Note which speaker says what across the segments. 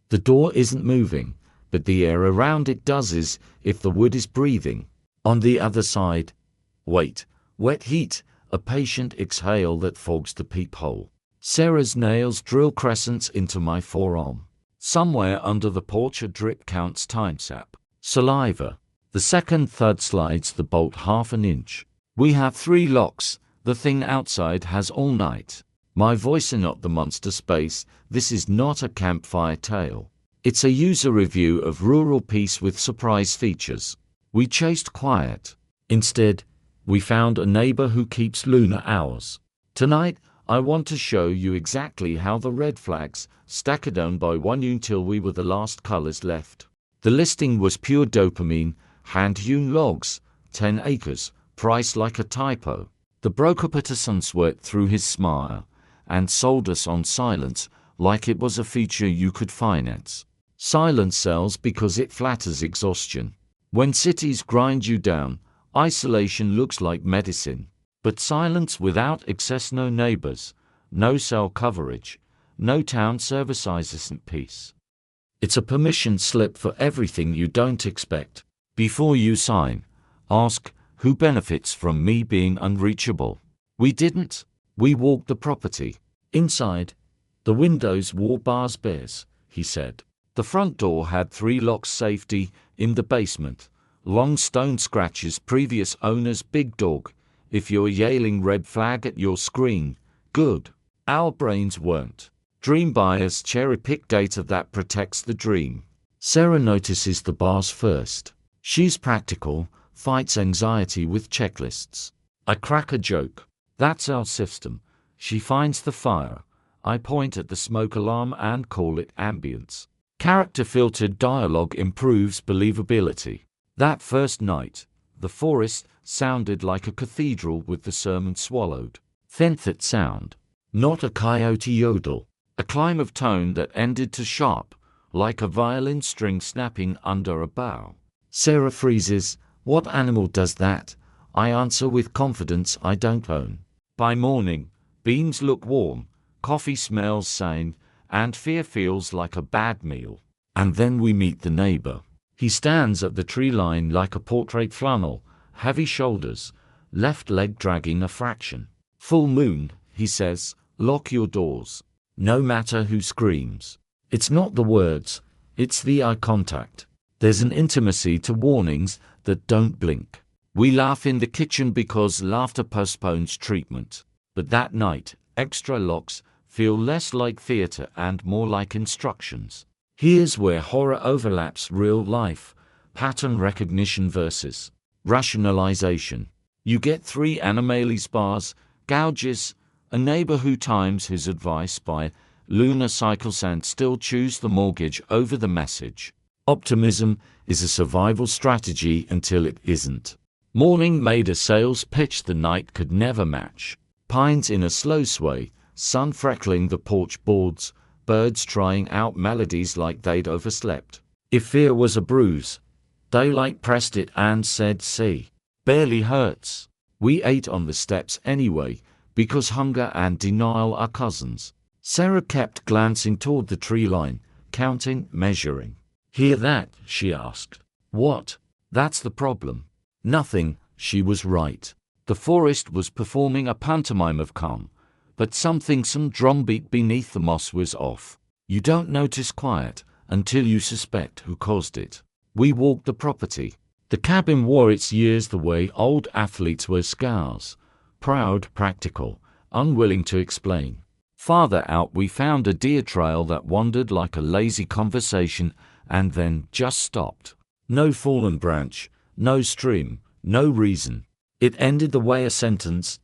Speaker 1: The door isn't moving, but the air around it does, as if the wood is breathing. On the other side, wait, wet heat, a patient exhale that fogs the peephole. Sarah's nails drill crescents into my forearm. Somewhere under the porch a drip counts time sap. Saliva. The second thud slides the bolt half an inch. We have 3 locks. The thing outside has all night. My voice and not the monster space. This is not a campfire tale. It's a user review of rural peace with surprise features. We chased quiet. Instead, we found a neighbor who keeps lunar hours. Tonight, I want to show you exactly how the red flags stacked down by one until we were the last colors left. The listing was pure dopamine, hand-hewn logs, 10 acres, priced like a typo. The broker put us on sweat through his smile and sold us on silence like it was a feature you could finance. Silence sells because it flatters exhaustion. When cities grind you down, isolation looks like medicine. But silence without excess, no neighbors, no cell coverage, no town services isn't peace. It's a permission slip for everything you don't expect. Before you sign, ask, who benefits from me being unreachable? We didn't. We walked the property. Inside, the windows wore bars bears, he said. The front door had 3 locks, safety in the basement. Long stone scratches, previous owner's big dog. If you're yelling red flag at your screen, good. Our brains weren't. Dream buyers cherry-pick data that protects the dream. Sarah notices the bars first. She's practical, fights anxiety with checklists. I crack a joke. That's our system. She finds the fire. I point at the smoke alarm and call it ambience. Character-filtered dialogue improves believability. That first night, the forest sounded like a cathedral with the sermon swallowed. Thin-that sound. Not a coyote yodel. A climb of tone that ended to sharp, like a violin string snapping under a bough. Sarah freezes. What animal does that? I answer with confidence I don't own. By morning, beans look warm, coffee smells sane, and fear feels like a bad meal. And then we meet the neighbor. He stands at the tree line like a portrait flannel, heavy shoulders, left leg dragging a fraction. Full moon, he says, lock your doors. No matter who screams. It's not the words, it's the eye contact. There's an intimacy to warnings that don't blink. We laugh in the kitchen because laughter postpones treatment. But that night, extra locks feel less like theater and more like instructions. Here's where horror overlaps real life, pattern recognition versus rationalization. You get 3 anomalies: bars, gouges, a neighbor who times his advice by lunar cycles and still choose the mortgage over the message. Optimism is a survival strategy until it isn't. Morning made a sales pitch the night could never match. Pines in a slow sway, sun freckling the porch boards, birds trying out melodies like they'd overslept. If fear was a bruise, daylight pressed it and said, see, barely hurts. We ate on the steps anyway, because hunger and denial are cousins. Sarah kept glancing toward the tree line, counting, measuring. Hear that? She asked. What? That's the problem. Nothing. She was right. The forest was performing a pantomime of calm, but some drumbeat beneath the moss was off. You don't notice quiet until you suspect who caused it. We walked the property. The cabin wore its years the way old athletes wear scars. Proud, practical, unwilling to explain. Farther out we found a deer trail that wandered like a lazy conversation and then just stopped. No fallen branch, no stream, no reason. It ended the way a sentence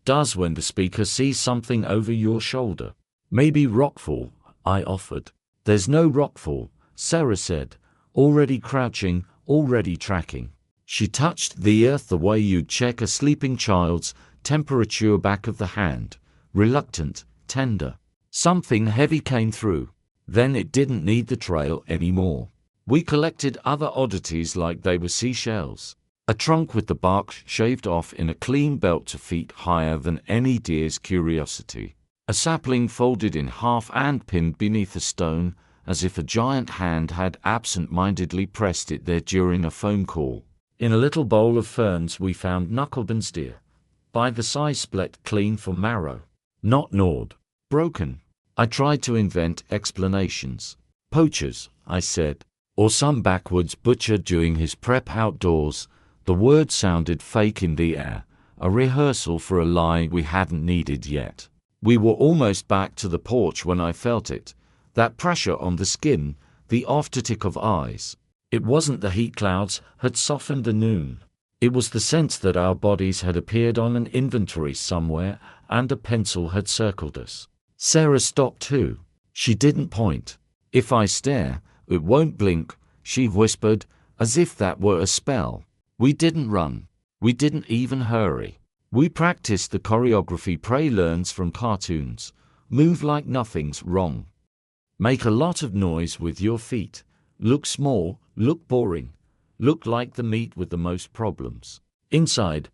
Speaker 1: does when the speaker sees something over your shoulder. Maybe rockfall, I offered. There's no rockfall, Sarah said, already crouching, already tracking. She touched the earth the way you'd check a sleeping child's temperature, back of the hand, reluctant, tender. Something heavy came through. Then it didn't need the trail anymore. We collected other oddities like they were seashells. A trunk with the bark shaved off in a clean belt 2 feet higher than any deer's curiosity. A sapling folded in half and pinned beneath a stone, as if a giant hand had absent-mindedly pressed it there during a phone call. In a little bowl of ferns we found knucklebones deer, by the size split clean for marrow, not gnawed, broken. I tried to invent explanations. Poachers, I said, or some backwoods butcher doing his prep outdoors. The word sounded fake in the air, a rehearsal for a lie we hadn't needed yet. We were almost back to the porch when I felt it, that pressure on the skin, the aftertick of eyes. It wasn't the heat clouds had softened the noon. It was the sense that our bodies had appeared on an inventory somewhere and a pencil had circled us. Sarah stopped too. She didn't point. If I stare, it won't blink, she whispered, as if that were a spell. We didn't run. We didn't even hurry. We practiced the choreography Prey learns from cartoons. Move like nothing's wrong. Make a lot of noise with your feet. Look small, look boring. Look like the meat with the most problems. Inside,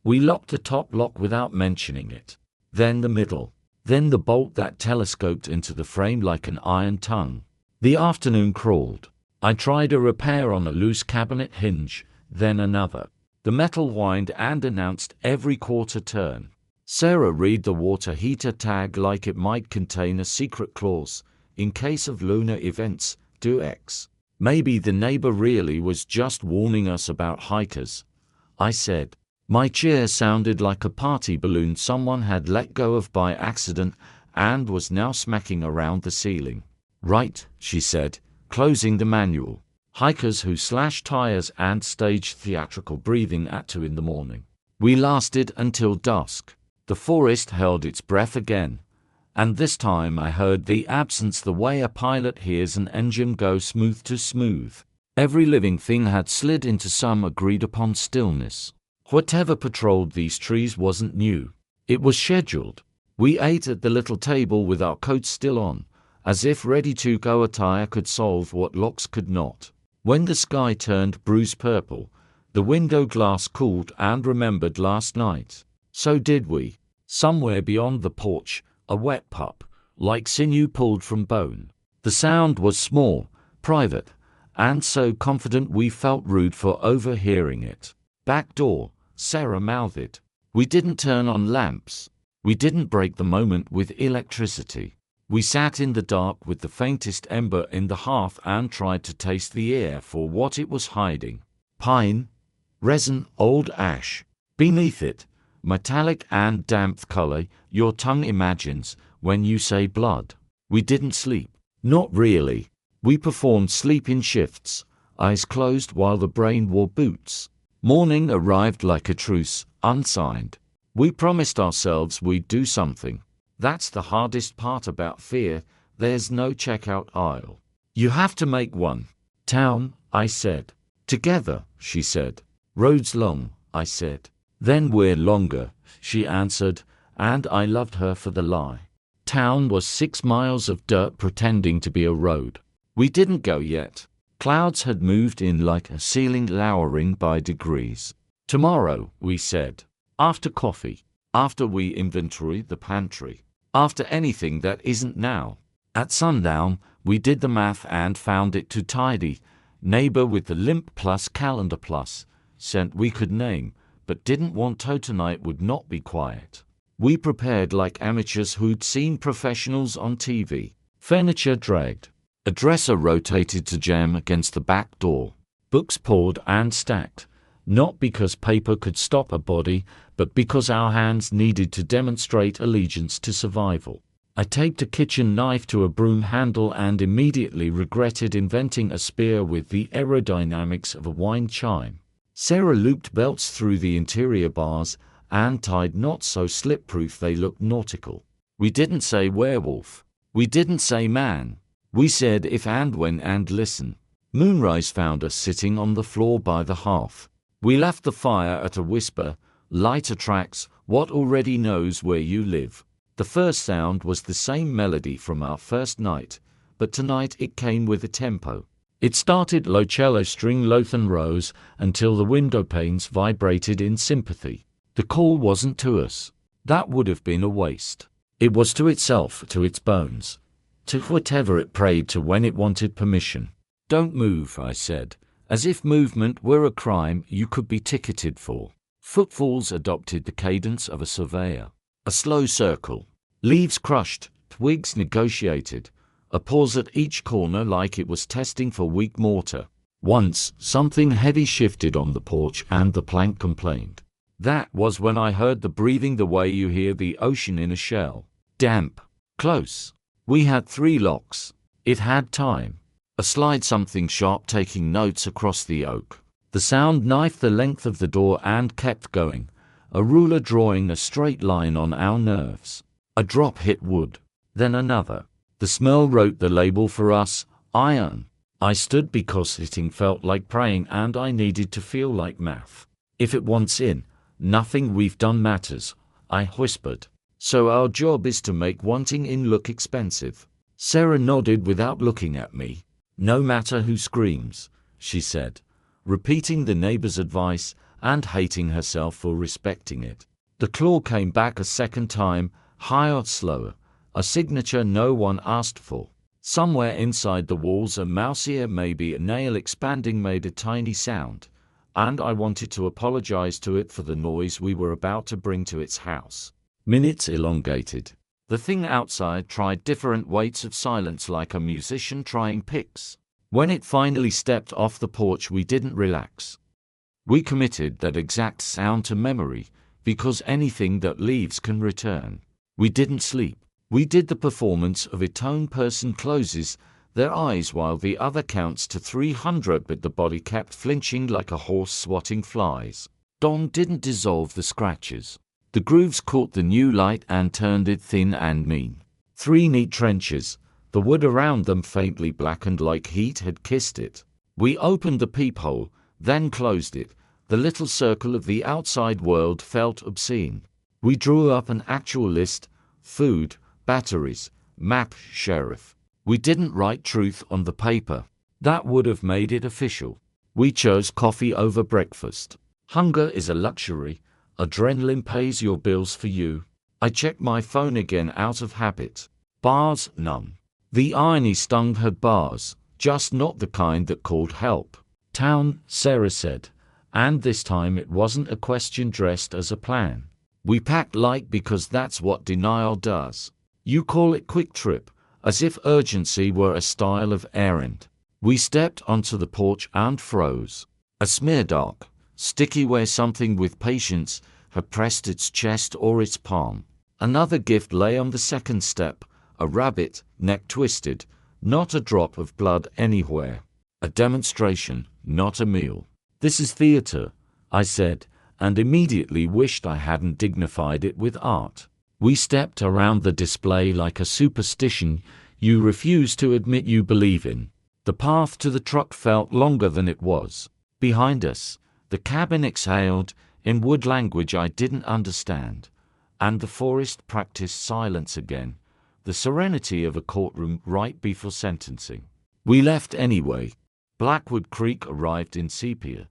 Speaker 1: we locked the top lock without mentioning it. Then the middle. Then the bolt that telescoped into the frame like an iron tongue. The afternoon crawled. I tried a repair on a loose cabinet hinge, then another. The metal whined and announced every quarter turn. Sarah read the water heater tag like it might contain a secret clause. In case of lunar events, do X. Maybe the neighbor really was just warning us about hikers, I said. My chair sounded like a party balloon someone had let go of by accident and was now smacking around the ceiling. Right, she said, closing the manual. Hikers who slash tires and stage theatrical breathing at 2 in the morning. We lasted until dusk. The forest held its breath again. And this time I heard the absence the way a pilot hears an engine go smooth to smooth. Every living thing had slid into some agreed-upon stillness. Whatever patrolled these trees wasn't new. It was scheduled. We ate at the little table with our coats still on, as if ready to go. Attire could solve what locks could not. When the sky turned bruise purple, the window glass cooled and remembered last night. So did we. Somewhere beyond the porch, a wet pup, like sinew pulled from bone. The sound was small, private, and so confident we felt rude for overhearing it. Back door, Sarah mouthed. We didn't turn on lamps. We didn't break the moment with electricity. We sat in the dark with the faintest ember in the hearth and tried to taste the air for what it was hiding. Pine, resin, old ash. Beneath it, metallic and damp color your tongue imagines when you say blood. We didn't sleep. Not really. We performed sleep in shifts, eyes closed while the brain wore boots. Morning arrived like a truce, unsigned. We promised ourselves we'd do something. That's the hardest part about fear, there's no checkout aisle. You have to make one. Town, I said. Together, she said. Roads long, I said. Then we're longer, she answered, and I loved her for the lie. Town was 6 miles of dirt pretending to be a road. We didn't go yet. Clouds had moved in like a ceiling, lowering by degrees. Tomorrow, we said. After coffee. After we inventory the pantry. After anything that isn't now. At sundown, we did the math and found it too tidy. Neighbor with the limp plus calendar plus. Scent we could name, but didn't want to tonight would not be quiet. We prepared like amateurs who'd seen professionals on TV. Furniture dragged. A dresser rotated to jam against the back door. Books poured and stacked. Not because paper could stop a body, but because our hands needed to demonstrate allegiance to survival. I taped a kitchen knife to a broom handle and immediately regretted inventing a spear with the aerodynamics of a wind chime. Sarah looped belts through the interior bars and tied knots so slip-proof they looked nautical. We didn't say werewolf. We didn't say man. We said if and when and listen. Moonrise found us sitting on the floor by the hearth. We left the fire at a whisper. Light attracts what already knows where you live. The first sound was the same melody from our first night, but tonight it came with a tempo. It started low cello string Lothan rose until the window panes vibrated in sympathy. The call wasn't to us. That would have been a waste. It was to itself, to its bones. to whatever it prayed to when it wanted permission. "Don't move," I said, as if movement were a crime you could be ticketed for. Footfalls adopted the cadence of a surveyor. A slow circle. Leaves crushed, twigs negotiated. A pause at each corner like it was testing for weak mortar. Once, something heavy shifted on the porch and the plank complained. That was when I heard the breathing the way you hear the ocean in a shell. Damp. Close. We had 3 locks. It had time. A slide, something sharp taking notes across the oak. The sound knifed the length of the door and kept going, a ruler drawing a straight line on our nerves. A drop hit wood. Then another. The smell wrote the label for us, iron. I stood because hitting felt like praying and I needed to feel like math. If it wants in, nothing we've done matters, I whispered. So our job is to make wanting in look expensive. Sarah nodded without looking at me. No matter who screams, she said, repeating the neighbor's advice and hating herself for respecting it. The claw came back a second time, higher, slower, a signature no one asked for. Somewhere inside the walls, a mouse ear, maybe a nail expanding, made a tiny sound, and I wanted to apologize to it for the noise we were about to bring to its house. Minutes elongated. The thing outside tried different weights of silence like a musician trying picks. When it finally stepped off the porch, we didn't relax. We committed that exact sound to memory, because anything that leaves can return. We didn't sleep. We did the performance of a tone person closes their eyes while the other counts to 300, but the body kept flinching like a horse swatting flies. Dawn didn't dissolve the scratches. The grooves caught the new light and turned it thin and mean. 3 neat trenches, the wood around them faintly blackened like heat had kissed it. We opened the peephole, then closed it. The little circle of the outside world felt obscene. We drew up an actual list: food, batteries, map, sheriff. We didn't write truth on the paper. That would have made it official. We chose coffee over breakfast. Hunger is a luxury. Adrenaline pays your bills for you. I checked my phone again out of habit. Bars, none. The irony stung her. Bars, just not the kind that called help. Town, Sarah said. And this time it wasn't a question dressed as a plan. We packed light because that's what denial does. You call it quick trip, as if urgency were a style of errand. We stepped onto the porch and froze. A smear dark, sticky where something with patience had pressed its chest or its palm. Another gift lay on the second step, a rabbit, neck twisted, not a drop of blood anywhere. A demonstration, not a meal. This is theater, I said, and immediately wished I hadn't dignified it with art. We stepped around the display like a superstition you refuse to admit you believe in. The path to the truck felt longer than it was. Behind us, the cabin exhaled in wood language I didn't understand, and the forest practiced silence again, the serenity of a courtroom right before sentencing. We left anyway. Blackwood Creek arrived in sepia,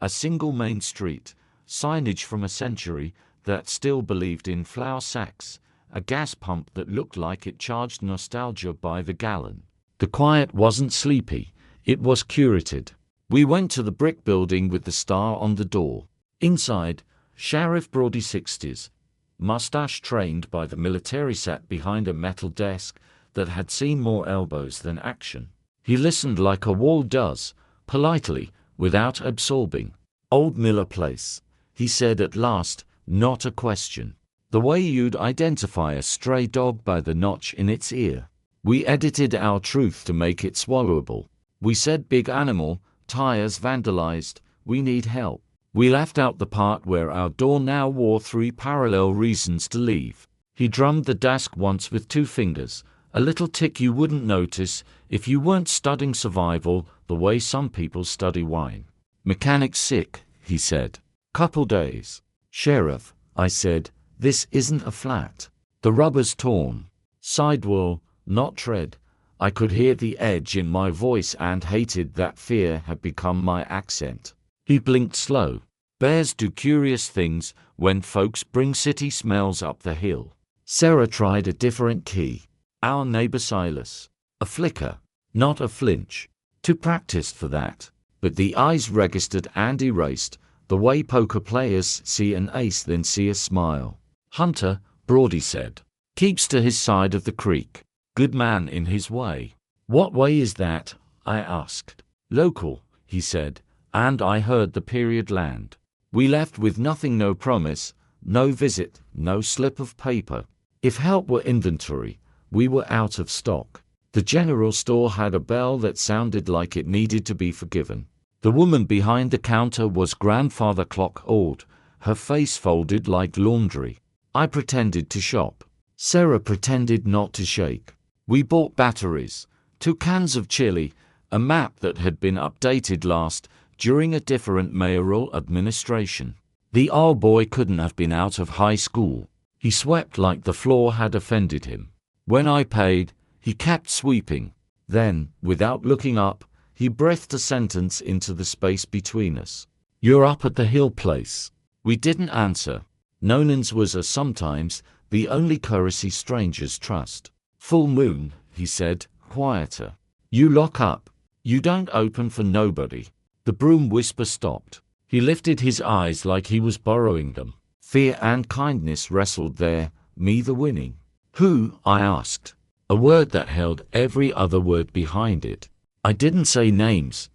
Speaker 1: a single main street, signage from a century that still believed in flour sacks, a gas pump that looked like it charged nostalgia by the gallon. The quiet wasn't sleepy, it was curated. We went to the brick building with the star on the door. Inside, Sheriff Brody 60s, mustache trained by the military, sat behind a metal desk that had seen more elbows than action. He listened like a wall does, politely, without absorbing. "Old Miller Place," he said at last, not a question. The way you'd identify a stray dog by the notch in its ear. We edited our truth to make it swallowable. We said big animal, tires vandalized, we need help. We left out the part where our door now wore 3 parallel reasons to leave. He drummed the desk once with 2 fingers, a little tick you wouldn't notice if you weren't studying survival the way some people study wine. "Mechanic's sick," he said. "Couple days." "Sheriff," I said, "this isn't a flat. The rubber's torn. Sidewall, not tread." I could hear the edge in my voice and hated that fear had become my accent. He blinked slow. Bears do curious things when folks bring city smells up the hill. Sarah tried a different key. Our neighbor Silas. A flicker, not a flinch. Too practiced for that. But the eyes registered and erased, the way poker players see an ace then see a smile. Hunter, Brody said. Keeps to his side of the creek. Good man in his way. What way is that? I asked. Local, he said, and I heard the period land. We left with nothing, no promise, no visit, no slip of paper. If help were inventory, we were out of stock. The general store had a bell that sounded like it needed to be forgiven. The woman behind the counter was grandfather clock old, her face folded like laundry. I pretended to shop. Sarah pretended not to shake. We bought batteries, 2 cans of chili, a map that had been updated last during a different mayoral administration. The old boy couldn't have been out of high school. He swept like the floor had offended him. When I paid, he kept sweeping. Then, without looking up, he breathed a sentence into the space between us. You're up at the Hill place. We didn't answer. Nonan's was a sometimes the only courtesy strangers trust. Full moon, he said, quieter. You lock up. You don't open for nobody. The broom whisper stopped. He lifted his eyes like he was borrowing them. Fear and kindness wrestled there, me the winning. Who? I asked. A word that held every other word behind it. I didn't say names,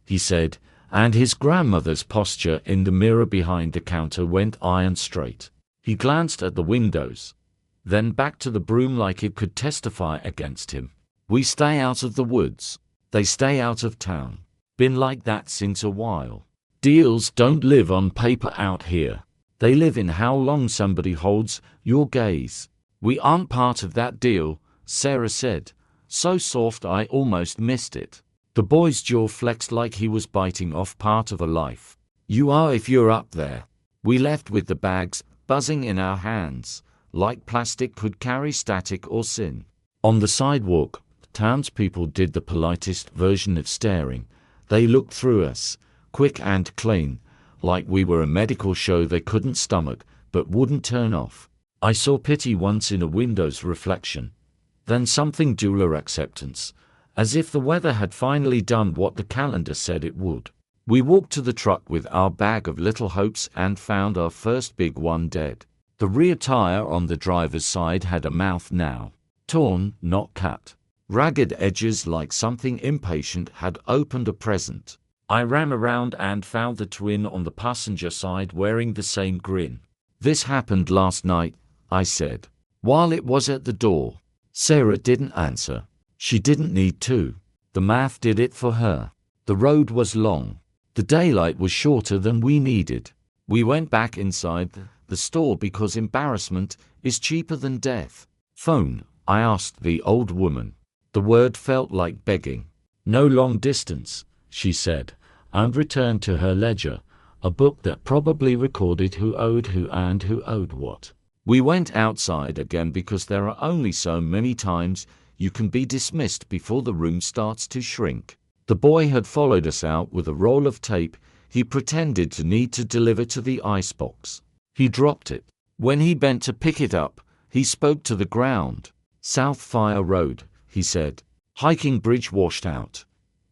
Speaker 1: he said, and his grandmother's posture in the mirror behind the counter went iron straight. He glanced at the windows, then back to the broom like it could testify against him. We stay out of the woods. They stay out of town. Been like that since a while. Deals don't live on paper out here. They live in how long somebody holds your gaze. We aren't part of that deal, Sarah said, so soft I almost missed it. The boy's jaw flexed like he was biting off part of a life. You are if you're up there. We left with the bags buzzing in our hands, like plastic could carry static or sin. On the sidewalk, townspeople did the politest version of staring. They looked through us, quick and clean, like we were a medical show they couldn't stomach but wouldn't turn off. I saw pity once in a window's reflection, then something duller acceptance, as if the weather had finally done what the calendar said it would. We walked to the truck with our bag of little hopes and found our first big one dead. The rear tire on the driver's side had a mouth now. Torn, not cut. Ragged edges like something impatient had opened a present. I ran around and found the twin on the passenger side wearing the same grin. This happened last night, I said. While it was at the door. Sarah didn't answer. She didn't need to. The math did it for her. The road was long. The daylight was shorter than we needed. We went back inside the store because embarrassment is cheaper than death. Phone, I asked the old woman. The word felt like begging. No long distance, she said, and returned to her ledger, a book that probably recorded who owed who and who owed what. We went outside again because there are only so many times you can be dismissed before the room starts to shrink. The boy had followed us out with a roll of tape he pretended to need to deliver to the icebox. He dropped it. When he bent to pick it up, he spoke to the ground. South Fire Road, he said. Hiking bridge washed out.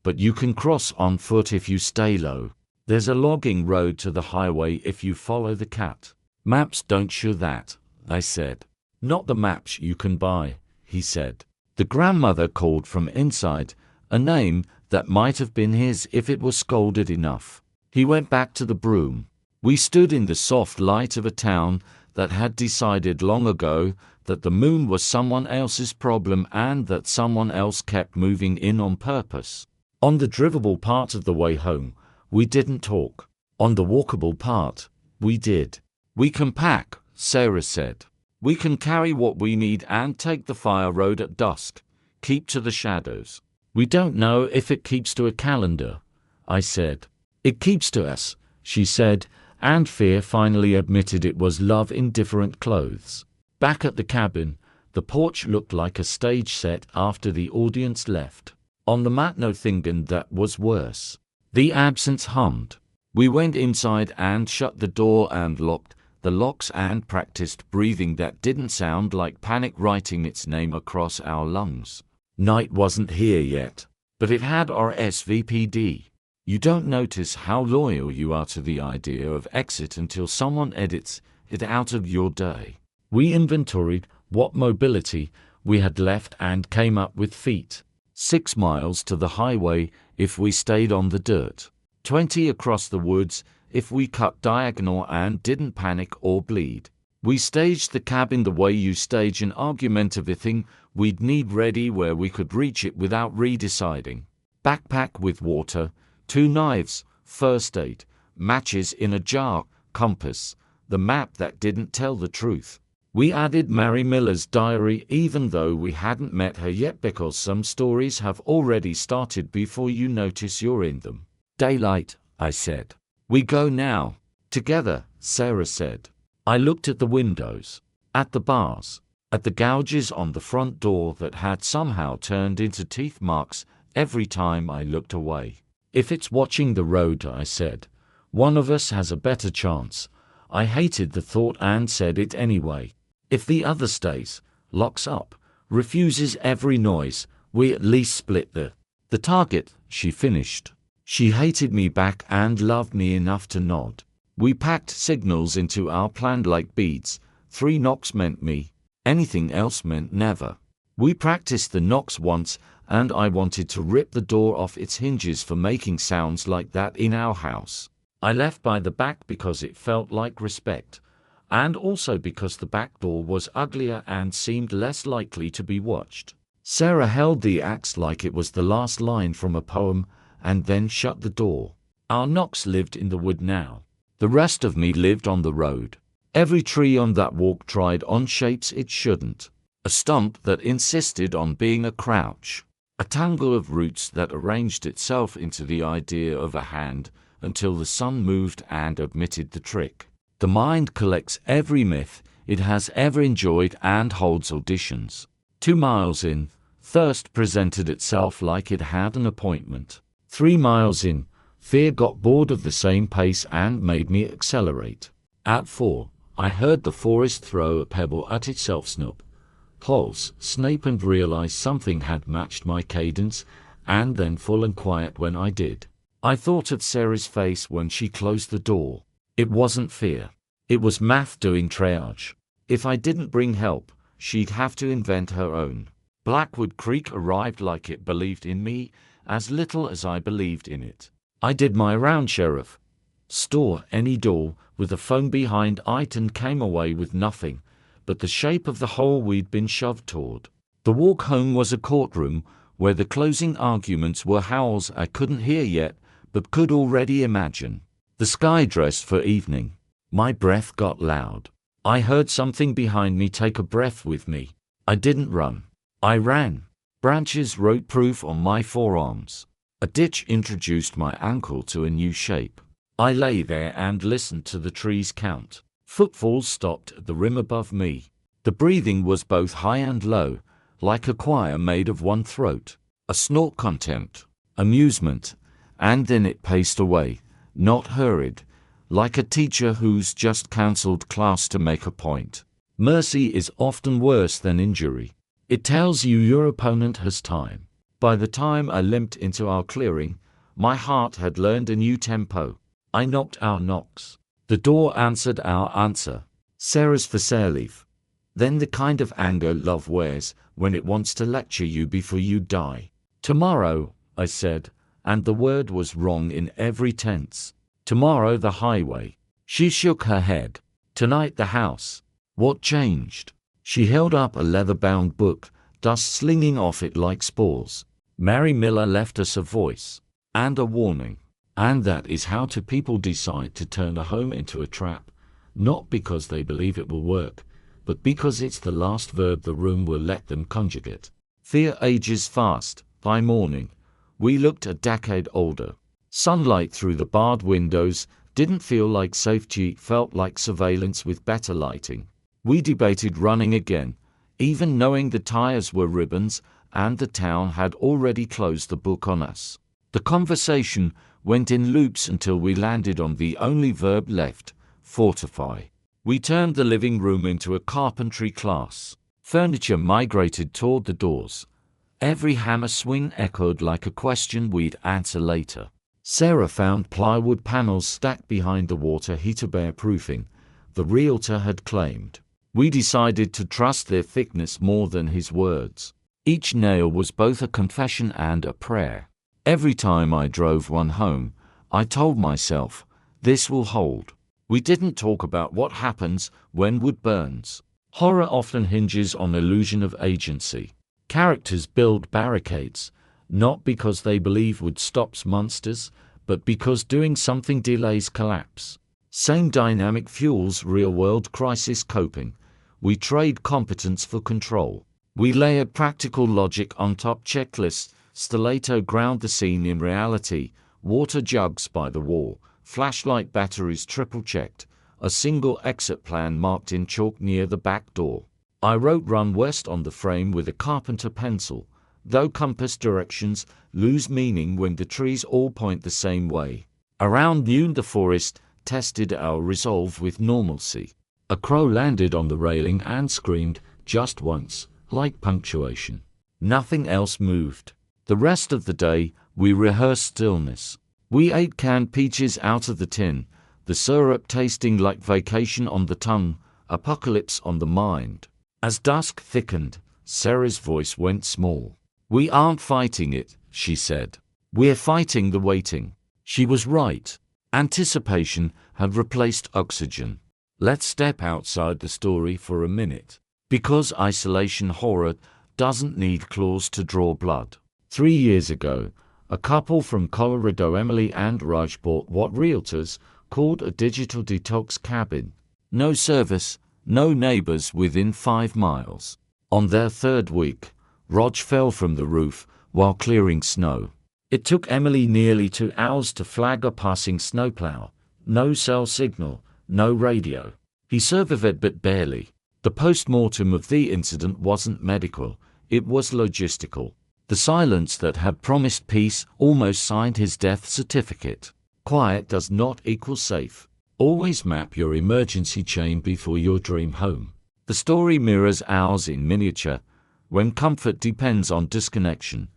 Speaker 1: But you can cross on foot if you stay low. There's a logging road to the highway if you follow the cat. Maps don't show that, I said. Not the maps you can buy, he said. The grandmother called from inside, a name that might have been his if it was scolded enough. He went back to the broom. We stood in the soft light of a town that had decided long ago that the moon was someone else's problem and that someone else kept moving in on purpose. On the drivable part of the way home, we didn't talk. On the walkable part, we did. We can pack, Sarah said. We can carry what we need and take the fire road at dusk. Keep to the shadows. We don't know if it keeps to a calendar, I said. It keeps to us, she said, and fear finally admitted it was love in different clothes. Back at the cabin, the porch looked like a stage set after the audience left. On the mat nothing that was worse. The absence hummed. We went inside and shut the door and locked the locks, and practiced breathing that didn't sound like panic writing its name across our lungs. Night wasn't here yet, but it had RSVP'd. You don't notice how loyal you are to the idea of exit until someone edits it out of your day. We inventoried what mobility we had left and came up with feet. 6 miles to the highway if we stayed on the dirt. 20 across the woods if we cut diagonal and didn't panic or bleed. We staged the cabin the way you stage an argumentative thing we'd need ready where we could reach it without redeciding. Backpack with water, 2 knives, first aid, matches in a jar, compass, the map that didn't tell the truth. We added Mary Miller's diary even though we hadn't met her yet because some stories have already started before you notice you're in them. Daylight, I said. We go now. Together, Sarah said. I looked at the windows, at the bars, at the gouges on the front door that had somehow turned into teeth marks every time I looked away. If it's watching the road, I said, one of us has a better chance. I hated the thought and said it anyway. If the other stays, locks up, refuses every noise, we at least split the target, she finished. She hated me back and loved me enough to nod. We packed signals into our plan like beads. 3 knocks meant me. Anything else meant never. We practiced the knocks once, and I wanted to rip the door off its hinges for making sounds like that in our house. I left by the back because it felt like respect, and also because the back door was uglier and seemed less likely to be watched. Sarah held the axe like it was the last line from a poem, and then shut the door. Our knocks lived in the wood now. The rest of me lived on the road. Every tree on that walk tried on shapes it shouldn't. A stump that insisted on being a crouch. A tangle of roots that arranged itself into the idea of a hand until the sun moved and admitted the trick. The mind collects every myth it has ever enjoyed and holds auditions. 2 miles in, thirst presented itself like it had an appointment. 3 miles in, fear got bored of the same pace and made me accelerate. At 4, I heard the forest throw a pebble at itself, snap, pulse, snape, and realized something had matched my cadence, and then full and quiet when I did. I thought of Sarah's face when she closed the door. It wasn't fear. It was math doing triage. If I didn't bring help, she'd have to invent her own. Blackwood Creek arrived like it believed in me, as little as I believed in it. I did my round, sheriff. Store any door with a phone behind it, and came away with nothing but the shape of the hole we'd been shoved toward. The walk home was a courtroom where the closing arguments were howls I couldn't hear yet but could already imagine. The sky dressed for evening. My breath got loud. I heard something behind me take a breath with me. I didn't run. I ran. Branches wrote proof on my forearms. A ditch introduced my ankle to a new shape. I lay there and listened to the trees count. Footfalls stopped at the rim above me. The breathing was both high and low, like a choir made of one throat. A snort, contempt, amusement, and then it paced away, not hurried, like a teacher who's just cancelled class to make a point. Mercy is often worse than injury. It tells you your opponent has time. By the time I limped into our clearing, my heart had learned a new tempo. I knocked our knocks. The door answered our answer. Sarah's for Sareleaf. Then the kind of anger love wears when it wants to lecture you before you die. Tomorrow, I said, and the word was wrong in every tense. Tomorrow the highway. She shook her head. Tonight the house. What changed? She held up a leather-bound book, dust slinging off it like spores. Mary Miller left us a voice. And a warning. And that is how people decide to turn a home into a trap, not because they believe it will work, but because it's the last verb the room will let them conjugate. Fear ages fast. By morning, we looked a decade older. Sunlight through the barred windows didn't feel like safety, felt like surveillance with better lighting. We debated running again, even knowing the tires were ribbons and the town had already closed the book on us. The conversation went in loops until we landed on the only verb left, fortify. We turned the living room into a carpentry class. Furniture migrated toward the doors. Every hammer swing echoed like a question we'd answer later. Sarah found plywood panels stacked behind the water heater bear-proofing the realtor had claimed. We decided to trust their thickness more than his words. Each nail was both a confession and a prayer. Every time I drove one home, I told myself, this will hold. We didn't talk about what happens when wood burns. Horror often hinges on illusion of agency. Characters build barricades, not because they believe wood stops monsters, but because doing something delays collapse. Same dynamic fuels real-world crisis coping. We trade competence for control. We layered practical logic on top checklists. Stiletto ground the scene in reality. Water jugs by the wall. Flashlight batteries triple-checked. A single exit plan marked in chalk near the back door. I wrote "Run West" on the frame with a carpenter pencil, though compass directions lose meaning when the trees all point the same way. Around noon the forest tested our resolve with normalcy. A crow landed on the railing and screamed, just once, like punctuation. Nothing else moved. The rest of the day, we rehearsed stillness. We ate canned peaches out of the tin, the syrup tasting like vacation on the tongue, apocalypse on the mind. As dusk thickened, Sarah's voice went small. "We aren't fighting it," she said. "We're fighting the waiting." She was right. Anticipation had replaced oxygen. Let's step outside the story for a minute. Because isolation horror doesn't need claws to draw blood. 3 years ago, a couple from Colorado, Emily and Raj, bought what realtors called a digital detox cabin. No service, no neighbors within 5 miles. On their third week, Raj fell from the roof while clearing snow. It took Emily nearly 2 hours to flag a passing snowplow. No cell signal, no radio. He survived but barely. The post-mortem of the incident wasn't medical, it was logistical. The silence that had promised peace almost signed his death certificate. Quiet does not equal safe. Always map your emergency chain before your dream home. The story mirrors ours in miniature. When comfort depends on disconnection,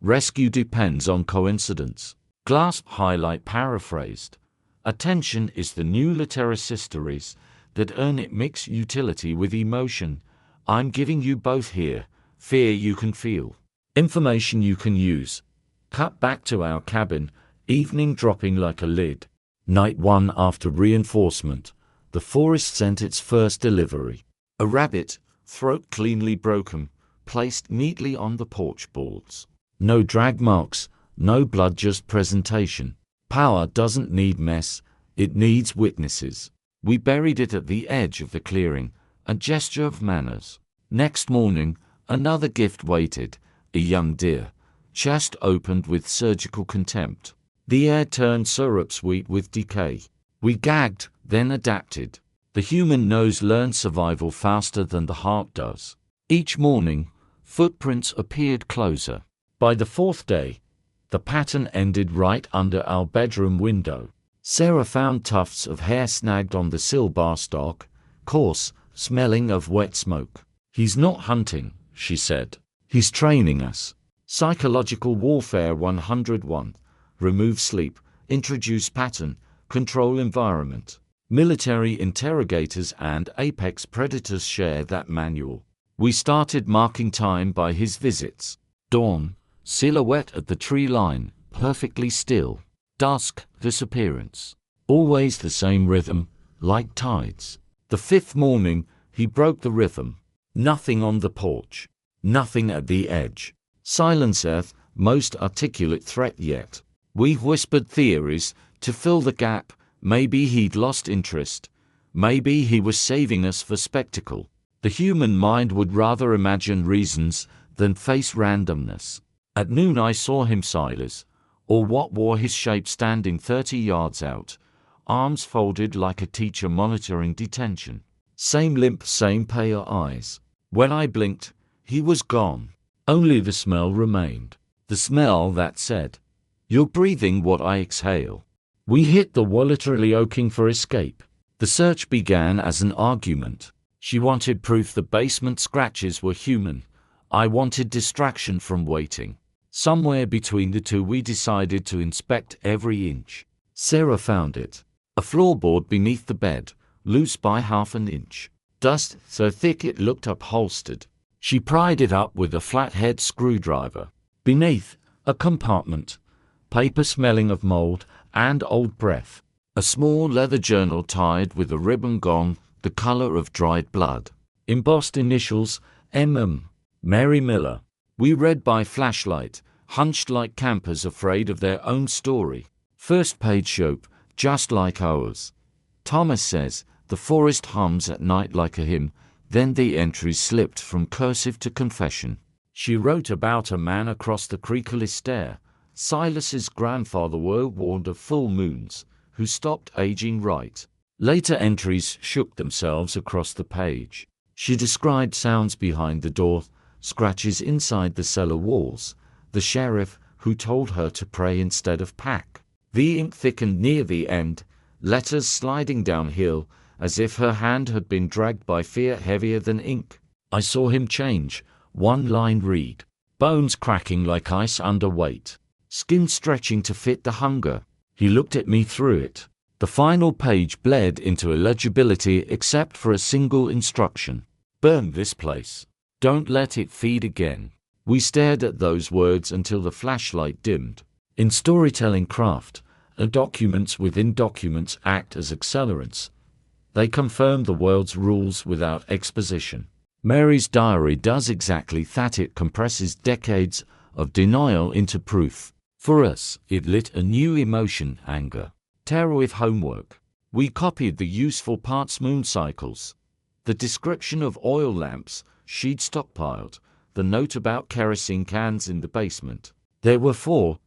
Speaker 1: rescue depends on coincidence. Glass highlight paraphrased. Attention is the new litericisteries that earn it mix utility with emotion. I'm giving you both here. Fear you can feel. Information you can use. Cut back to our cabin, evening dropping like a lid. Night 1 after reinforcement. The forest sent its first delivery. A rabbit, throat cleanly broken, placed neatly on the porch boards. No drag marks, no blood, just presentation. Power doesn't need mess, it needs witnesses. We buried it at the edge of the clearing, a gesture of manners. Next morning, another gift waited, a young deer, chest opened with surgical contempt. The air turned syrup sweet with decay. We gagged, then adapted. The human nose learns survival faster than the heart does. Each morning, footprints appeared closer. By the 4th day, the pattern ended right under our bedroom window. Sarah found tufts of hair snagged on the sill bar stock, coarse, smelling of wet smoke. "He's not hunting," she said. "He's training us." Psychological warfare 101. Remove sleep, introduce pattern, control environment. Military interrogators and apex predators share that manual. We started marking time by his visits. Dawn, silhouette at the tree line, perfectly still. Dusk, disappearance. Always the same rhythm, like tides. The 5th morning, he broke the rhythm. Nothing on the porch. Nothing at the edge. Silence, Earth, most articulate threat yet. We whispered theories to fill the gap. Maybe he'd lost interest. Maybe he was saving us for spectacle. The human mind would rather imagine reasons than face randomness. At noon I saw him sideways, or what wore his shape, standing 30 yards out, arms folded like a teacher monitoring detention. Same limp, same pale eyes. When I blinked, he was gone. Only the smell remained. The smell that said, "You're breathing what I exhale." We hit the wall, literally aching for escape. The search began as an argument. She wanted proof the basement scratches were human. I wanted distraction from waiting. Somewhere between the two we decided to inspect every inch. Sarah found it. A floorboard beneath the bed, loose by half an inch. Dust so thick it looked upholstered. She pried it up with a flathead screwdriver. Beneath, a compartment. Paper smelling of mold and old breath. A small leather journal tied with a ribbon gone, the color of dried blood. Embossed initials, M.M. Mary Miller. We read by flashlight, hunched like campers afraid of their own story. First page showed, just like ours. Thomas says, the forest hums at night like a hymn, then the entries slipped from cursive to confession. She wrote about a man across the creakless stair. Silas's grandfather were warned of full moons, who stopped aging right. Later entries shook themselves across the page. She described sounds behind the door, scratches inside the cellar walls, the sheriff who told her to pray instead of pack. The ink thickened near the end, letters sliding downhill, as if her hand had been dragged by fear heavier than ink. I saw him change, one line read. Bones cracking like ice under weight. Skin stretching to fit the hunger. He looked at me through it. The final page bled into illegibility except for a single instruction. Burn this place. Don't let it feed again. We stared at those words until the flashlight dimmed. In storytelling craft, documents within documents act as accelerants. They confirm the world's rules without exposition. Mary's diary does exactly that. It compresses decades of denial into proof. For us, it lit a new emotion, anger. Terror with homework. We copied the useful parts moon cycles. The description of oil lamps she'd stockpiled. The note about kerosene cans in the basement. There were 4,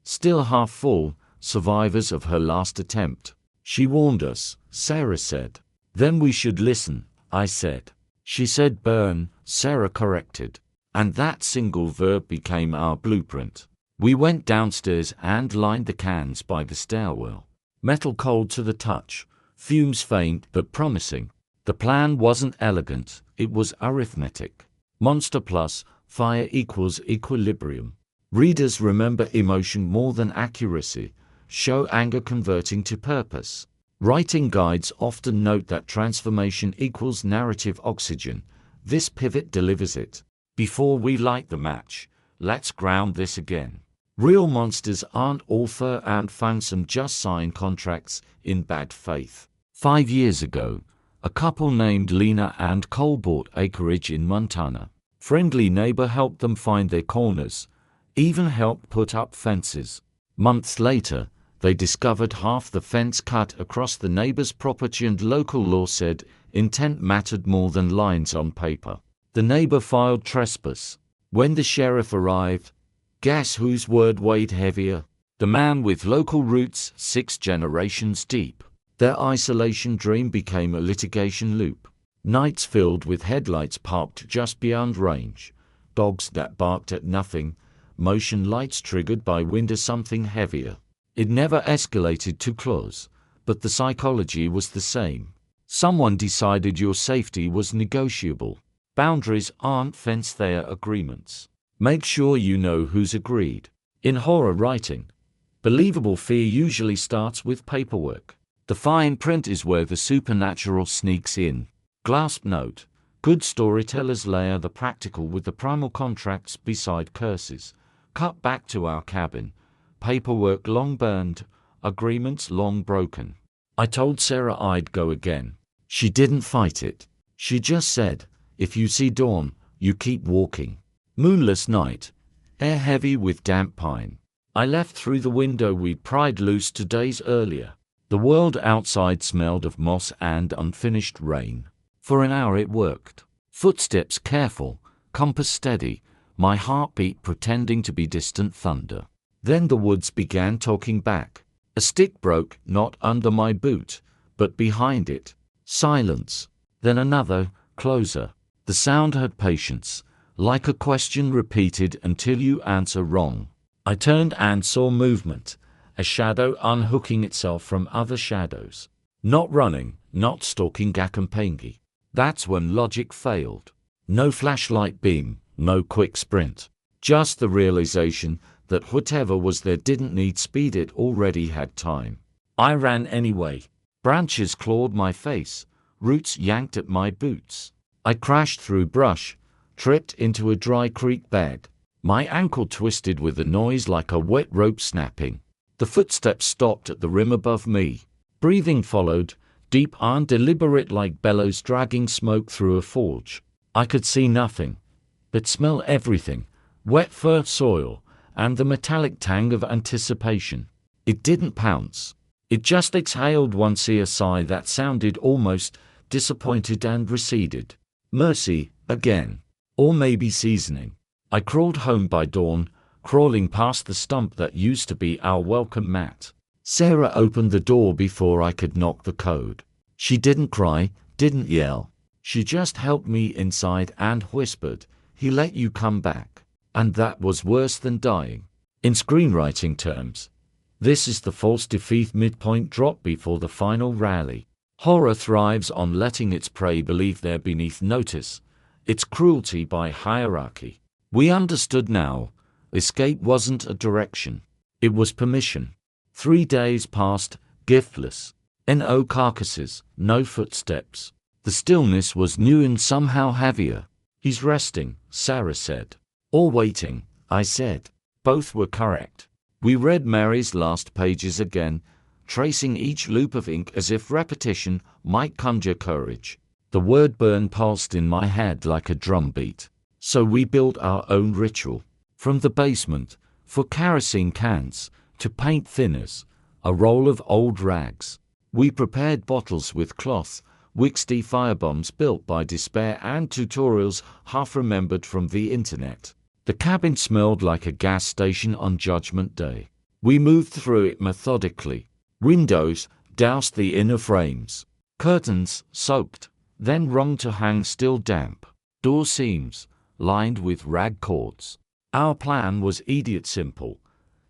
Speaker 1: still half full, survivors of her last attempt. She warned us, Sarah said. Then we should listen, I said. She said burn, Sarah corrected. And that single verb became our blueprint. We went downstairs and lined the cans by the stairwell. Metal cold to the touch, fumes faint but promising. The plan wasn't elegant, it was arithmetic. Monster plus fire equals equilibrium. Readers remember emotion more than accuracy, show anger converting to purpose. Writing guides often note that transformation equals narrative oxygen. This pivot delivers it. Before we light the match, let's ground this again. Real monsters aren't all fur and phantom just sign contracts in bad faith. 5 years ago, a couple named Lena and Cole bought acreage in Montana. Friendly neighbor helped them find their corners, even helped put up fences. Months later, they discovered half the fence cut across the neighbor's property and local law said intent mattered more than lines on paper. The neighbor filed trespass. When the sheriff arrived, guess whose word weighed heavier? The man with local roots 6 generations deep. Their isolation dream became a litigation loop. Nights filled with headlights parked just beyond range. Dogs that barked at nothing. Motion lights triggered by wind or something heavier. It never escalated to claws, but the psychology was the same. Someone decided your safety was negotiable. Boundaries aren't fence, they are agreements. Make sure you know who's agreed. In horror writing, believable fear usually starts with paperwork. The fine print is where the supernatural sneaks in. Clasp note. Good storytellers layer the practical with the primal contracts beside curses. Cut back to our cabin. Paperwork long burned, agreements long broken. I told Sarah I'd go again. She didn't fight it. She just said, if you see dawn, you keep walking. Moonless night, air heavy with damp pine. I left through the window we'd pried loose 2 days earlier. The world outside smelled of moss and unfinished rain. For an hour it worked. Footsteps careful, compass steady, my heartbeat pretending to be distant thunder. Then the woods began talking back. A stick broke, not under my boot, but behind it. Silence. Then another, closer. The sound had patience, like a question repeated until you answer wrong. I turned and saw movement, a shadow unhooking itself from other shadows. Not running, not stalking Gakampengi. That's when logic failed. No flashlight beam, no quick sprint. Just the realization that whatever was there didn't need speed, it already had time. I ran anyway. Branches clawed my face, roots yanked at my boots. I crashed through brush, tripped into a dry creek bed. My ankle twisted with a noise like a wet rope snapping. The footsteps stopped at the rim above me. Breathing followed, deep and deliberate like bellows dragging smoke through a forge. I could see nothing, but smell everything, wet fur, soil, and the metallic tang of anticipation. It didn't pounce. It just exhaled one sigh that sounded almost disappointed and receded. Mercy, again. Or maybe seasoning. I crawled home by dawn, crawling past the stump that used to be our welcome mat. Sarah opened the door before I could knock the code. She didn't cry, didn't yell. She just helped me inside and whispered, "He let you come back." And that was worse than dying. In screenwriting terms, this is the false defeat midpoint drop before the final rally. Horror thrives on letting its prey believe they're beneath notice. It's cruelty by hierarchy. We understood now. Escape wasn't a direction. It was permission. 3 days passed, giftless. No carcasses, no footsteps. The stillness was new and somehow heavier. "He's resting," Sarah said. "Or waiting," I said. Both were correct. We read Mary's last pages again, tracing each loop of ink as if repetition might conjure courage. The word burn pulsed in my head like a drumbeat. So we built our own ritual. From the basement, for kerosene cans, to paint thinners, a roll of old rags. We prepared bottles with cloth, Wixty firebombs built by despair, and tutorials half remembered from the internet. The cabin smelled like a gas station on Judgment Day. We moved through it methodically. Windows doused the inner frames. Curtains soaked, then wrung to hang still damp. Door seams lined with rag cords. Our plan was idiot simple.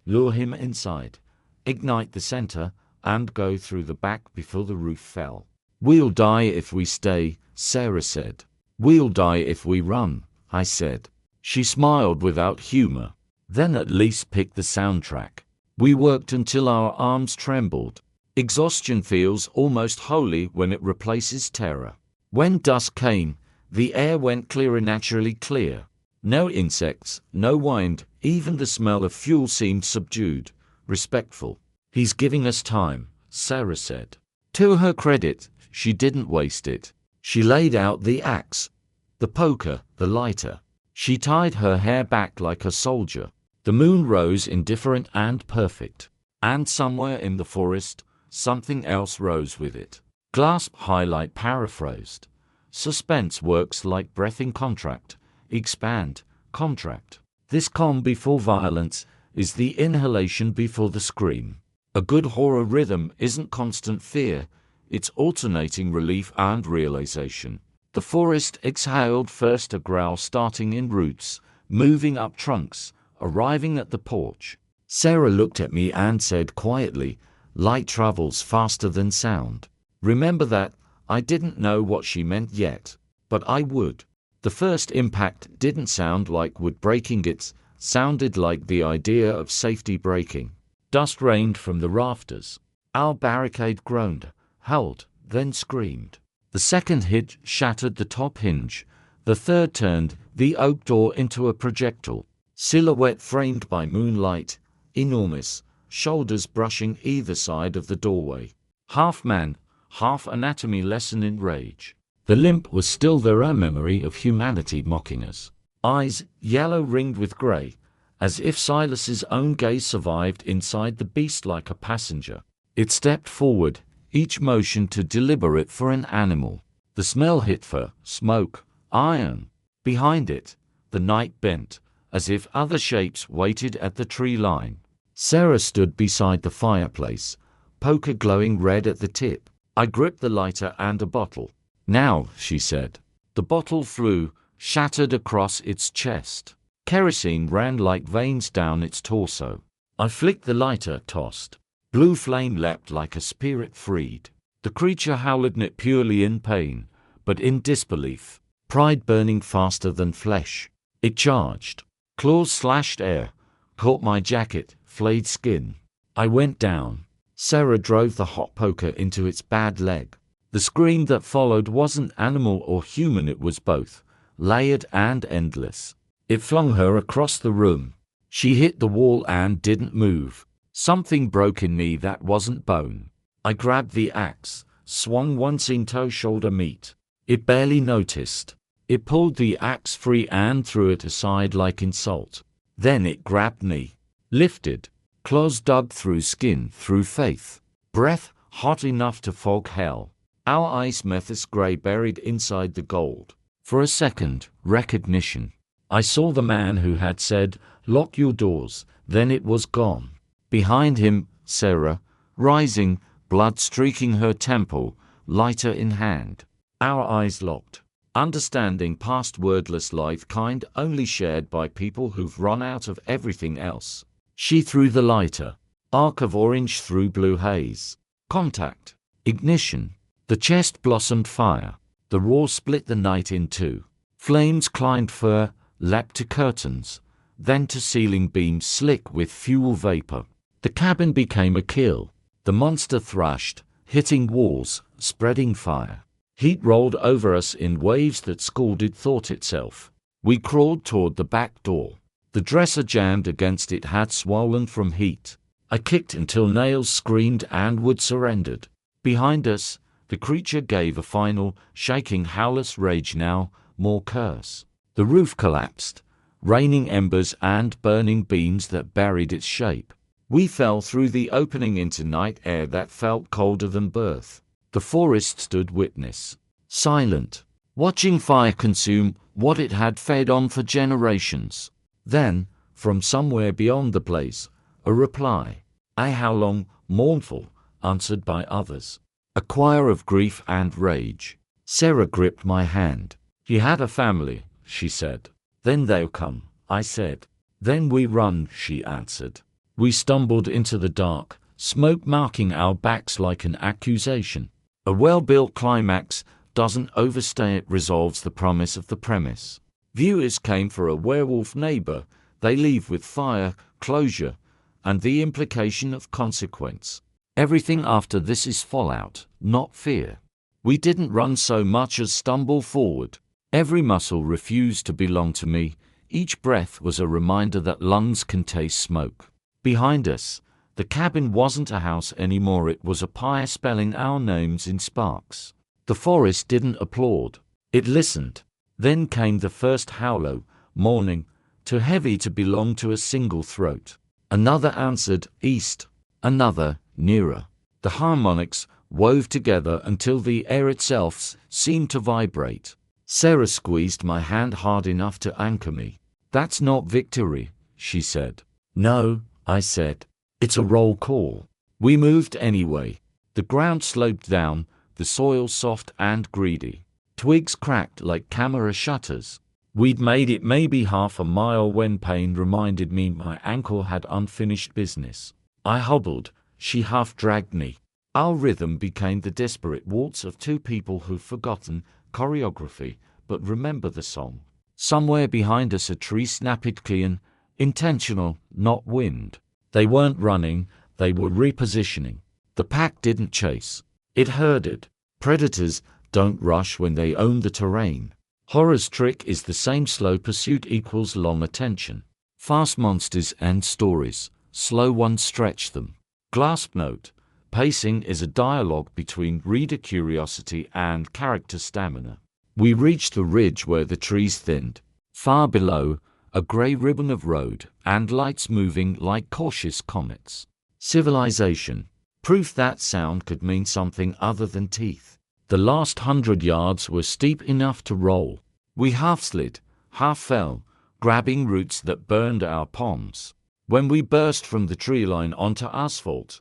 Speaker 1: Lure him inside, ignite the center, and go through the back before the roof fell. "We'll die if we stay," Sarah said. "We'll die if we run," I said. She smiled without humor. "Then at least pick the soundtrack." We worked until our arms trembled. Exhaustion feels almost holy when it replaces terror. When dusk came, the air went clearer, naturally clear. No insects, no wind, even the smell of fuel seemed subdued, respectful. "He's giving us time," Sarah said. To her credit, she didn't waste it. She laid out the axe, the poker, the lighter. She tied her hair back like a soldier. The moon rose indifferent and perfect. And somewhere in the forest, something else rose with it. Clasp highlight paraphrased. Suspense works like breath in contract. Expand, contract. This calm before violence is the inhalation before the scream. A good horror rhythm isn't constant fear, it's alternating relief and realization. The forest exhaled first, a growl starting in roots, moving up trunks, arriving at the porch. Sarah looked at me and said quietly, "Light travels faster than sound." Remember that. I didn't know what she meant yet, but I would. The first impact didn't sound like wood breaking, it sounded like the idea of safety breaking. Dust rained from the rafters. Our barricade groaned, howled, then screamed. The second hit shattered the top hinge. The third turned the oak door into a projectile. Silhouette framed by moonlight, enormous, shoulders brushing either side of the doorway. Half man, half anatomy lesson in rage. The limp was still there, a memory of humanity mocking us. Eyes, yellow ringed with grey, as if Silas's own gaze survived inside the beast like a passenger. It stepped forward, each motion too deliberate for an animal. The smell hit her, smoke, iron. Behind it, the night bent, as if other shapes waited at the tree line. Sarah stood beside the fireplace, poker glowing red at the tip. I gripped the lighter and a bottle. "Now," she said. The bottle flew, shattered across its chest. Kerosene ran like veins down its torso. I flicked the lighter, tossed. Blue flame leapt like a spirit freed. The creature howled not purely in pain, but in disbelief, pride burning faster than flesh. It charged. Claws slashed air, caught my jacket, flayed skin. I went down. Sarah drove the hot poker into its bad leg. The scream that followed wasn't animal or human, it was both, layered and endless. It flung her across the room. She hit the wall and didn't move. Something broke in me that wasn't bone. I grabbed the axe, swung once in toe-shoulder meet. It barely noticed. It pulled the axe free and threw it aside like insult. Then it grabbed me, lifted. Claws dug through skin, through faith. Breath hot enough to fog hell. Our eyes Memphis gray buried inside the gold. For a second, recognition. I saw the man who had said, "Lock your doors," then it was gone. Behind him, Sarah, rising, blood streaking her temple, lighter in hand. Our eyes locked. Understanding past wordless life kind only shared by people who've run out of everything else. She threw the lighter. Arc of orange through blue haze. Contact. Ignition. The chest blossomed fire. The roar split the night in two. Flames climbed fur, leapt to curtains, then to ceiling beams slick with fuel vapor. The cabin became a kill. The monster thrashed, hitting walls, spreading fire. Heat rolled over us in waves that scalded thought itself. We crawled toward the back door. The dresser jammed against it had swollen from heat. I kicked until nails screamed and wood surrendered. Behind us, the creature gave a final, shaking howless rage now, more curse. The roof collapsed, raining embers and burning beams that buried its shape. We fell through the opening into night air that felt colder than birth. The forest stood witness, silent, watching fire consume what it had fed on for generations. Then, from somewhere beyond the place, a reply. How long, mournful, answered by others. A choir of grief and rage. Sarah gripped my hand. "He had a family," she said. "Then they'll come," I said. "Then we run," she answered. We stumbled into the dark, smoke marking our backs like an accusation. A well-built climax doesn't overstay, it resolves the promise of the premise. Viewers came for a werewolf neighbor, they leave with fire, closure, and the implication of consequence. Everything after this is fallout, not fear. We didn't run so much as stumble forward. Every muscle refused to belong to me. Each breath was a reminder that lungs can taste smoke. Behind us, the cabin wasn't a house anymore, it was a pyre spelling our names in sparks. The forest didn't applaud. It listened. Then came the first howlo, mourning, too heavy to belong to a single throat. Another answered, east. Another, nearer. The harmonics wove together until the air itself seemed to vibrate. Sarah squeezed my hand hard enough to anchor me. "That's not victory," she said. "No," I said. "It's a roll call." We moved anyway. The ground sloped down, the soil soft and greedy. Twigs cracked like camera shutters. We'd made it maybe half a mile when pain reminded me my ankle had unfinished business. I hobbled. She half-dragged me. Our rhythm became the desperate waltz of two people who've forgotten choreography, but remember the song. Somewhere behind us a tree snapped clean, intentional, not wind. They weren't running, they were repositioning. The pack didn't chase. It herded. Predators don't rush when they own the terrain. Horror's trick is the same: slow pursuit equals long attention. Fast monsters and stories, slow ones stretch them. Clasp note: pacing is a dialogue between reader curiosity and character stamina. We reached the ridge where the trees thinned. Far below, a gray ribbon of road, and lights moving like cautious comets. Civilization. Proof that sound could mean something other than teeth. The last 100 yards were steep enough to roll. We half slid, half fell, grabbing roots that burned our palms. When we burst from the tree line onto asphalt,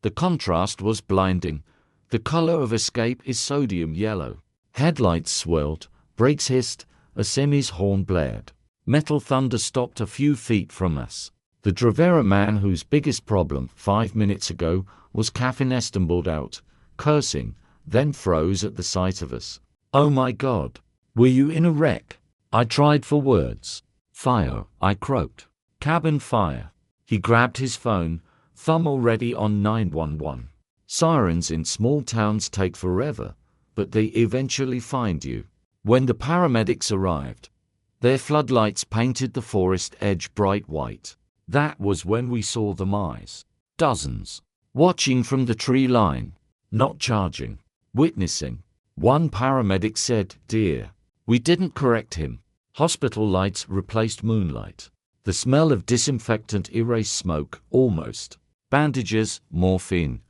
Speaker 1: the contrast was blinding. The color of escape is sodium yellow. Headlights swirled, brakes hissed, a semi's horn blared. Metal thunder stopped a few feet from us. The Dravera man whose biggest problem 5 minutes ago was caffeine stumbled out, cursing, then froze at the sight of us. "Oh my God. Were you in a wreck?" I tried for words. "Fire," I croaked. "Cabin fire." He grabbed his phone, thumb already on 911. Sirens in small towns take forever, but they eventually find you. When the paramedics arrived, their floodlights painted the forest edge bright white. That was when we saw the mice. Dozens. Watching from the tree line. Not charging. Witnessing. One paramedic said, "Dear. We didn't correct him. Hospital lights replaced moonlight. The smell of disinfectant erased smoke, almost. Bandages, morphine.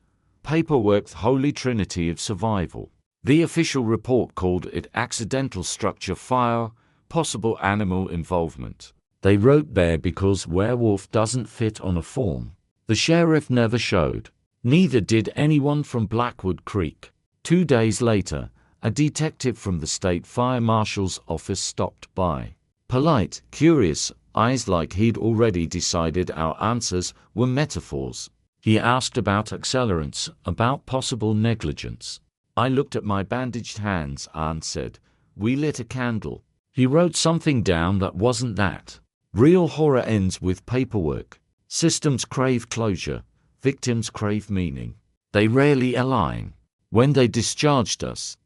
Speaker 1: Paperwork, the holy trinity of survival." The official report called it accidental structure fire, possible animal involvement. They wrote there because werewolf doesn't fit on a form. The sheriff never showed. Neither did anyone from Blackwood Creek. 2 days later, a detective from the state fire marshal's office stopped by. Polite, curious, eyes like he'd already decided our answers were metaphors. He asked about accelerants, about possible negligence. I looked at my bandaged hands and said, "We lit a candle." He wrote something down that wasn't that. Real horror ends with paperwork. Systems crave closure. Victims crave meaning. They rarely align. When they discharged us,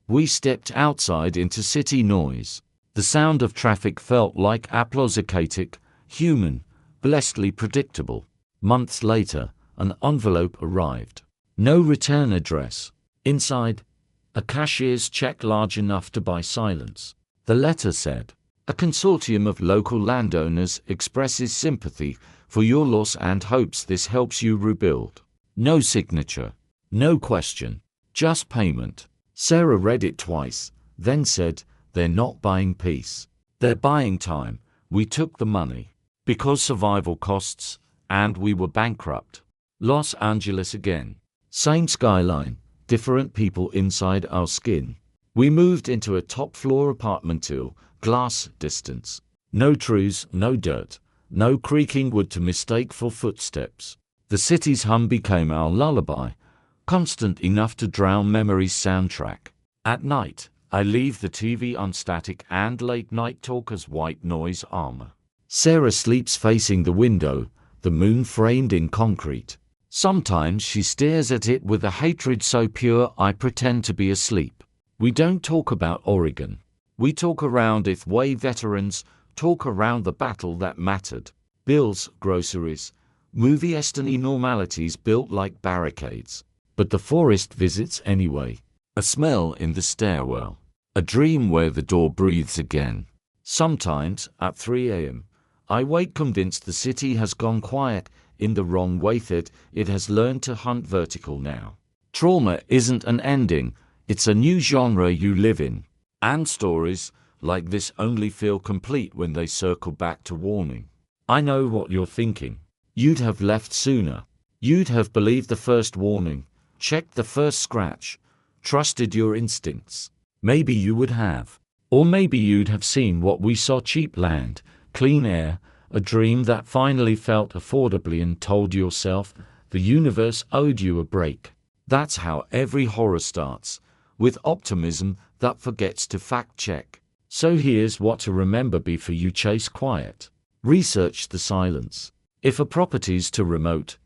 Speaker 1: we stepped outside into city noise. The sound of traffic felt like applausicatic, human, blessedly predictable. Months later, an envelope arrived. No return address. Inside, a cashier's check large enough to buy silence. The letter said, "A consortium of local landowners expresses sympathy for your loss and hopes this helps you rebuild." No signature. No question. Just payment. Sarah read it twice, then said, "They're not buying peace. They're buying time." We took the money. Because survival costs, and we were bankrupt. Los Angeles again. Same skyline. Different people inside our skin. We moved into a top-floor apartment till glass distance. No trees, no dirt, no creaking wood to mistake for footsteps. The city's hum became our lullaby, constant enough to drown memory's soundtrack. At night, I leave the TV on static and late-night talk as white noise armor. Sarah sleeps facing the window, the moon framed in concrete. Sometimes she stares at it with a hatred so pure I pretend to be asleep. We don't talk about Oregon. We talk around it way veterans talk around the battle that mattered. Bills, groceries, movie destiny normalities built like barricades. But the forest visits anyway. A smell in the stairwell. A dream where the door breathes again. Sometimes, at 3 a.m., I wake convinced the city has gone quiet in the wrong way that it has learned to hunt vertical now. Trauma isn't an ending, it's a new genre you live in. And stories like this only feel complete when they circle back to warning. I know what you're thinking. You'd have left sooner. You'd have believed the first warning, checked the first scratch, trusted your instincts. Maybe you would have. Or maybe you'd have seen what we saw: cheap land, clean air, a dream that finally felt affordably, and told yourself the universe owed you a break. That's how every horror starts, with optimism that forgets to fact-check. So here's what to remember before you chase quiet. Research the silence. If a property's too remote,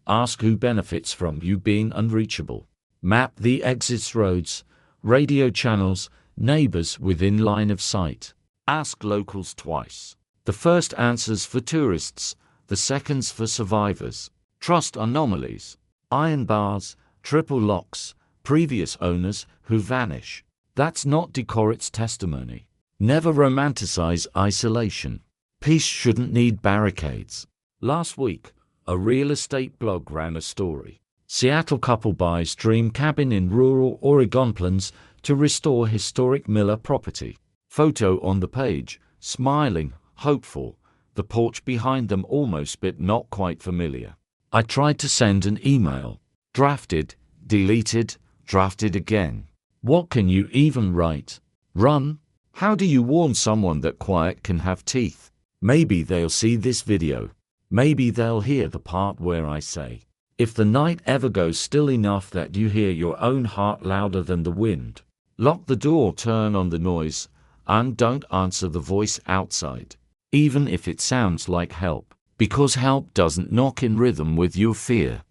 Speaker 1: ask who benefits from you being unreachable. Map the exits, roads, radio channels, neighbors within line of sight. Ask locals twice. The first answers for tourists, the seconds for survivors. Trust anomalies. Iron bars, triple locks, previous owners who vanish. That's not decor, it's testimony. Never romanticize isolation. Peace shouldn't need barricades. Last week, a real estate blog ran a story. Seattle couple buys dream cabin in rural Oregon, plans to restore historic Miller property. Photo on the page, smiling, hopeful, the porch behind them almost but not quite familiar. I tried to send an email. Drafted, deleted, drafted again. What can you even write? Run? How do you warn someone that quiet can have teeth? Maybe they'll see this video. Maybe they'll hear the part where I say, If the night ever goes still enough that you hear your own heart louder than the wind, lock the door, turn on the noise, and don't answer the voice outside, even if it sounds like help, because help doesn't knock in rhythm with your fear.